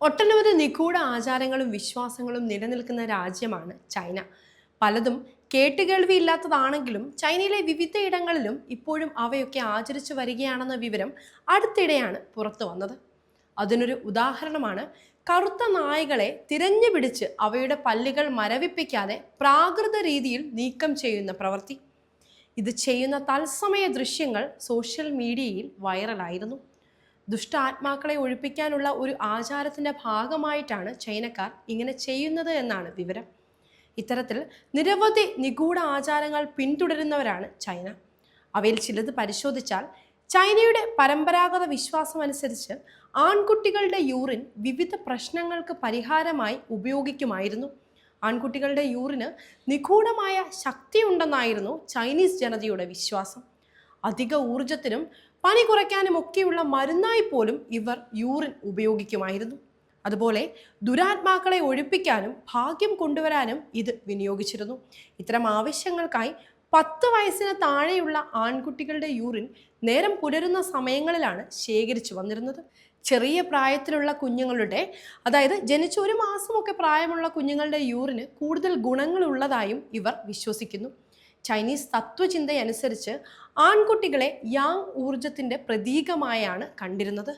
ഒട്ടനവധി നിഗൂഢ ആചാരങ്ങളും വിശ്വാസങ്ങളും നിലനിൽക്കുന്ന രാജ്യമാണ് ചൈന. പലതും കേട്ടുകേൾവിയില്ലാത്തതാണെങ്കിലും ചൈനയിലെ വിവിധ ഇടങ്ങളിലും ഇപ്പോഴും അവയൊക്കെ ആചരിച്ചു വരികയാണെന്ന വിവരം അടുത്തിടെയാണ് പുറത്തു വന്നത്. അതിനൊരു ഉദാഹരണമാണ് കറുത്ത നായകളെ തിരഞ്ഞു പിടിച്ച് അവയുടെ പല്ലുകൾ മരവിപ്പിക്കാതെ പ്രാകൃത രീതിയിൽ നീക്കം ചെയ്യുന്ന പ്രവൃത്തി. ഇത് ചെയ്യുന്ന തത്സമയ ദൃശ്യങ്ങൾ സോഷ്യൽ മീഡിയയിൽ വൈറലായിരുന്നു. ദുഷ്ടാത്മാക്കളെ ഒഴിപ്പിക്കാനുള്ള ഒരു ആചാരത്തിന്റെ ഭാഗമായിട്ടാണ് ചൈനക്കാർ ഇങ്ങനെ ചെയ്യുന്നത് എന്നാണ് വിവരം. ഇത്തരത്തിൽ നിരവധി നിഗൂഢ ആചാരങ്ങൾ പിന്തുടരുന്നവരാണ് ചൈന. അവയിൽ ചിലത് പരിശോധിച്ചാൽ ചൈനയുടെ പരമ്പരാഗത വിശ്വാസം അനുസരിച്ച് ആൺകുട്ടികളുടെ യൂറിൻ വിവിധ പ്രശ്നങ്ങൾക്ക് പരിഹാരമായി ഉപയോഗിക്കുമായിരുന്നു. ആൺകുട്ടികളുടെ യൂറിന് നിഗൂഢമായ ശക്തിയുണ്ടെന്നായിരുന്നു ചൈനീസ് ജനതയുടെ വിശ്വാസം. അധിക ഊർജത്തിനും പനി കുറയ്ക്കാനും ഒക്കെയുള്ള മരുന്നായി പോലും ഇവർ യൂറിൻ ഉപയോഗിക്കുമായിരുന്നു. അതുപോലെ ദുരാത്മാക്കളെ ഒഴിപ്പിക്കാനും ഭാഗ്യം കൊണ്ടുവരാനും ഇത് വിനിയോഗിച്ചിരുന്നു. ഇത്തരം ആവശ്യങ്ങൾക്കായി 10 വയസ്സിന് താഴെയുള്ള ആൺകുട്ടികളുടെ യൂറിൻ നേരം പുലരുന്ന സമയങ്ങളിലാണ് ശേഖരിച്ചു വന്നിരുന്നത്. ചെറിയ പ്രായത്തിലുള്ള കുഞ്ഞുങ്ങളുടെ, അതായത് ജനിച്ച 1 മാസമൊക്കെ പ്രായമുള്ള കുഞ്ഞുങ്ങളുടെ യൂറിന് കൂടുതൽ ഗുണങ്ങളുള്ളതായും ഇവർ വിശ്വസിക്കുന്നു. ചൈനീസ് തത്വചിന്തയനുസരിച്ച് ആൺകുട്ടികളെ യാങ് ഊർജത്തിൻ്റെ പ്രതീകമായാണ് കണ്ടിരുന്നത്.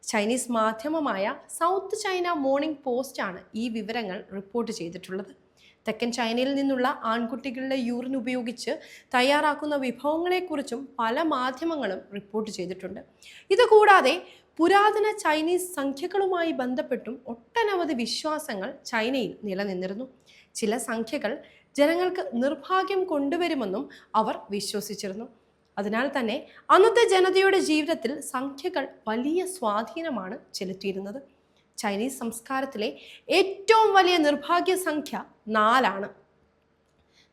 ചൈനീസ് മാധ്യമമായ സൗത്ത് ചൈന മോർണിംഗ് പോസ്റ്റ് ആണ് ഈ വിവരങ്ങൾ റിപ്പോർട്ട് ചെയ്തിട്ടുള്ളത്. തെക്കൻ ചൈനയിൽ നിന്നുള്ള ആൺകുട്ടികളുടെ യൂറിൻ ഉപയോഗിച്ച് തയ്യാറാക്കുന്ന വിഭവങ്ങളെക്കുറിച്ചും പല മാധ്യമങ്ങളും റിപ്പോർട്ട് ചെയ്തിട്ടുണ്ട്. ഇതുകൂടാതെ പുരാതന ചൈനീസ് സംഖ്യകളുമായി ബന്ധപ്പെട്ടും ഒട്ടനവധി വിശ്വാസങ്ങൾ ചൈനയിൽ നിലനിന്നിരുന്നു. ചില സംഖ്യകൾ ജനങ്ങൾക്ക് നിർഭാഗ്യം കൊണ്ടുവരുമെന്നും അവർ വിശ്വസിച്ചിരുന്നു. അതിനാൽ തന്നെ അന്നത്തെ ജനതയുടെ ജീവിതത്തിൽ സംഖ്യകൾ വലിയ സ്വാധീനമാണ് ചെലുത്തിയിരുന്നത്. ചൈനീസ് സംസ്കാരത്തിലെ ഏറ്റവും വലിയ നിർഭാഗ്യ സംഖ്യ 4 ആണ്.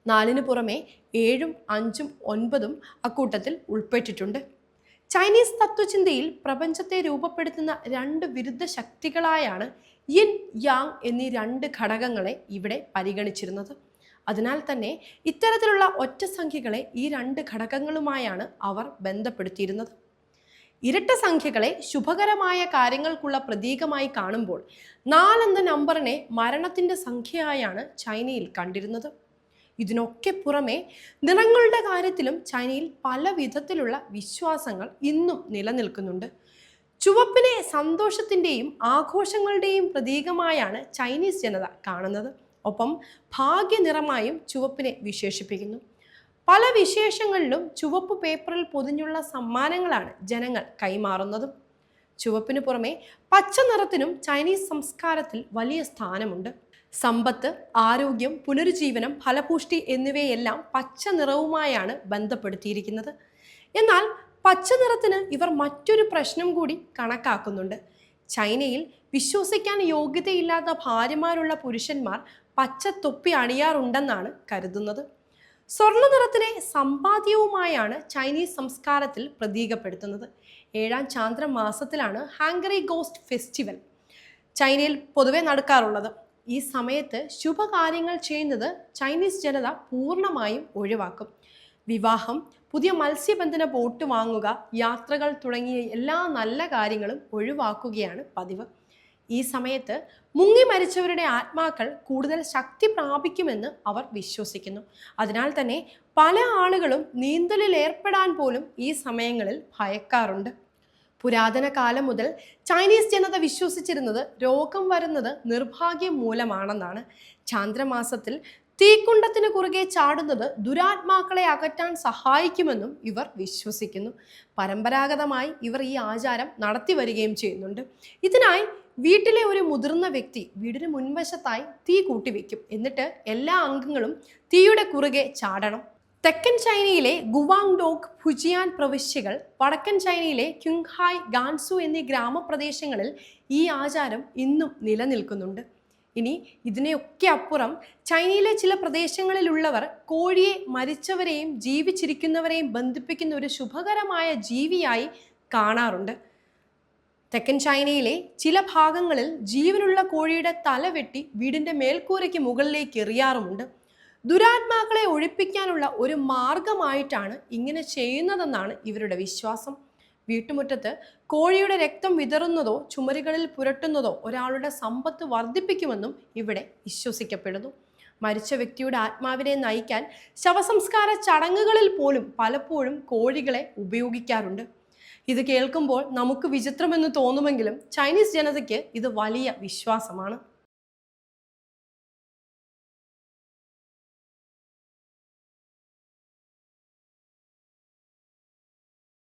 4-ന് പുറമെ 7, 5, 9 അക്കൂട്ടത്തിൽ ഉൾപ്പെട്ടിട്ടുണ്ട്. ചൈനീസ് തത്വചിന്തയിൽ പ്രപഞ്ചത്തെ രൂപപ്പെടുത്തുന്ന 2 വിരുദ്ധ ശക്തികളായാണ് യിൻ യാങ് എന്നീ 2 ഘടകങ്ങളെ ഇവിടെ പരിഗണിച്ചിരുന്നത്. അതിനാൽ തന്നെ ഇത്തരത്തിലുള്ള ഒറ്റ സംഖ്യകളെ ഈ 2 ഘടകങ്ങളുമായാണ് അവർ ബന്ധപ്പെടുത്തിയിരുന്നത്. ഇരട്ട സംഖ്യകളെ ശുഭകരമായ കാര്യങ്ങൾക്കുള്ള പ്രതീകമായി കാണുമ്പോൾ 4 എന്ന നമ്പറിനെ മരണത്തിൻ്റെ സംഖ്യയായാണ് ചൈനയിൽ കണ്ടിരുന്നത്. ഇതിനൊക്കെ പുറമെ നിറങ്ങളുടെ കാര്യത്തിലും ചൈനയിൽ പല വിധത്തിലുള്ള വിശ്വാസങ്ങൾ ഇന്നും നിലനിൽക്കുന്നുണ്ട്. ചുവപ്പിനെ സന്തോഷത്തിൻ്റെയും ആഘോഷങ്ങളുടെയും പ്രതീകമായാണ് ചൈനീസ് ജനത കാണുന്നത്. ഒപ്പം ഭാഗ്യനിറമായും ചുവപ്പിനെ വിശേഷിപ്പിക്കുന്നു. പല വിശേഷങ്ങളിലും ചുവപ്പ് പേപ്പറിൽ പൊതിഞ്ഞുള്ള സമ്മാനങ്ങളാണ് ജനങ്ങൾ കൈമാറുന്നതും. ചുവപ്പിന് പുറമെ പച്ച നിറത്തിനും ചൈനീസ് സംസ്കാരത്തിൽ വലിയ സ്ഥാനമുണ്ട്. സമ്പത്ത്, ആരോഗ്യം, പുനരുജ്ജീവനം, ഫലപുഷ്ടി എന്നിവയെല്ലാം പച്ച നിറവുമായാണ് ബന്ധപ്പെടുത്തിയിരിക്കുന്നത്. എന്നാൽ പച്ച നിറത്തിന് ഇവർ മറ്റൊരു പ്രശ്നം കൂടി കണക്കാക്കുന്നുണ്ട്. ചൈനയിൽ വിശ്വസിക്കാൻ യോഗ്യതയില്ലാത്ത ഭാര്യമാരുള്ള പുരുഷന്മാർ പച്ച തൊപ്പി അണിയാറുണ്ടെന്നാണ് കരുതുന്നത്. സ്വർണ്ണ നിറത്തിനെ സമ്പാദ്യവുമായാണ് ചൈനീസ് സംസ്കാരത്തിൽ പ്രതീകപ്പെടുത്തുന്നത്. 7-ാം ചാന്ദ്ര മാസത്തിലാണ് ഹാങ്കറി ഗോസ്റ്റ് ഫെസ്റ്റിവൽ ചൈനയിൽ പൊതുവെ നടക്കാറുള്ളത്. ഈ സമയത്ത് ശുഭകാര്യങ്ങൾ ചെയ്യുന്നത് ചൈനീസ് ജനത പൂർണ്ണമായും ഒഴിവാക്കും. വിവാഹം, പുതിയ മത്സ്യബന്ധന ബോട്ട് വാങ്ങുക, യാത്രകൾ തുടങ്ങിയ എല്ലാ നല്ല കാര്യങ്ങളും ഒഴിവാക്കുകയാണ് പതിവ്. ഈ സമയത്ത് മുങ്ങി മരിച്ചവരുടെ ആത്മാക്കൾ കൂടുതൽ ശക്തി പ്രാപിക്കുമെന്ന് അവർ വിശ്വസിക്കുന്നു. അതിനാൽ തന്നെ പല ആളുകളും നീന്തലിൽ ഏർപ്പെടാൻ പോലും ഈ സമയങ്ങളിൽ ഭയക്കാറുണ്ട്. പുരാതന കാലം മുതൽ ചൈനീസ് ജനത വിശ്വസിച്ചിരുന്നത് രോഗം വരുന്നത് നിർഭാഗ്യം മൂലമാണെന്നാണ്. ചാന്ദ്രമാസത്തിൽ തീക്കുണ്ടത്തിന് കുറുകെ ചാടുന്നത് ദുരാത്മാക്കളെ അകറ്റാൻ സഹായിക്കുമെന്നും ഇവർ വിശ്വസിക്കുന്നു. പരമ്പരാഗതമായി ഇവർ ഈ ആചാരം നടത്തി വരികയും ചെയ്യുന്നുണ്ട്. ഇതിനായി വീട്ടിലെ ഒരു മുതിർന്ന വ്യക്തി വീടിന് മുൻവശത്തായി തീ കൂട്ടിവെക്കും. എന്നിട്ട് എല്ലാ അംഗങ്ങളും തീയുടെ കുറുകെ ചാടണം. തെക്കൻ ചൈനയിലെ ഗുവാങ്ഡോങ്, ഫുജിയാൻ പ്രവിശ്യകൾ, വടക്കൻ ചൈനയിലെ ക്യുങ്ഹായ്, ഗാൻസു എന്നീ ഗ്രാമപ്രദേശങ്ങളിൽ ഈ ആചാരം ഇന്നും നിലനിൽക്കുന്നുണ്ട്. ഇനി ഇതിനെയൊക്കെ അപ്പുറം ചൈനയിലെ ചില പ്രദേശങ്ങളിലുള്ളവർ കോഴിയെ മരിച്ചവരെയും ജീവിച്ചിരിക്കുന്നവരെയും ബന്ധിപ്പിക്കുന്ന ഒരു ശുഭകരമായ ജീവിയായി കാണാറുണ്ട്. തെക്കൻ ചൈനയിലെ ചില ഭാഗങ്ങളിൽ ജീവനുള്ള കോഴിയുടെ തല വെട്ടി വീടിൻ്റെ മേൽക്കൂരയ്ക്ക് മുകളിലേക്ക് എറിയാറുമുണ്ട്. ദുരാത്മാക്കളെ ഒഴിപ്പിക്കാനുള്ള ഒരു മാർഗമായിട്ടാണ് ഇങ്ങനെ ചെയ്യുന്നതെന്നാണ് ഇവരുടെ വിശ്വാസം. വീട്ടുമുറ്റത്ത് കോഴിയുടെ രക്തം വിതറുന്നതോ ചുമരുകളിൽ പുരട്ടുന്നതോ ഒരാളുടെ സമ്പത്ത് വർദ്ധിപ്പിക്കുമെന്നും ഇവിടെ വിശ്വസിക്കപ്പെടുന്നു. മരിച്ച വ്യക്തിയുടെ ആത്മാവിനെ നയിക്കാൻ ശവസംസ്കാര ചടങ്ങുകളിൽ പോലും പലപ്പോഴും കോഴികളെ ഉപയോഗിക്കാറുണ്ട്. ഇത് കേൾക്കുമ്പോൾ നമുക്ക് വിചിത്രമെന്ന് തോന്നുമെങ്കിലും ചൈനീസ് ജനതയ്ക്ക് ഇത് വലിയ വിശ്വാസമാണ്.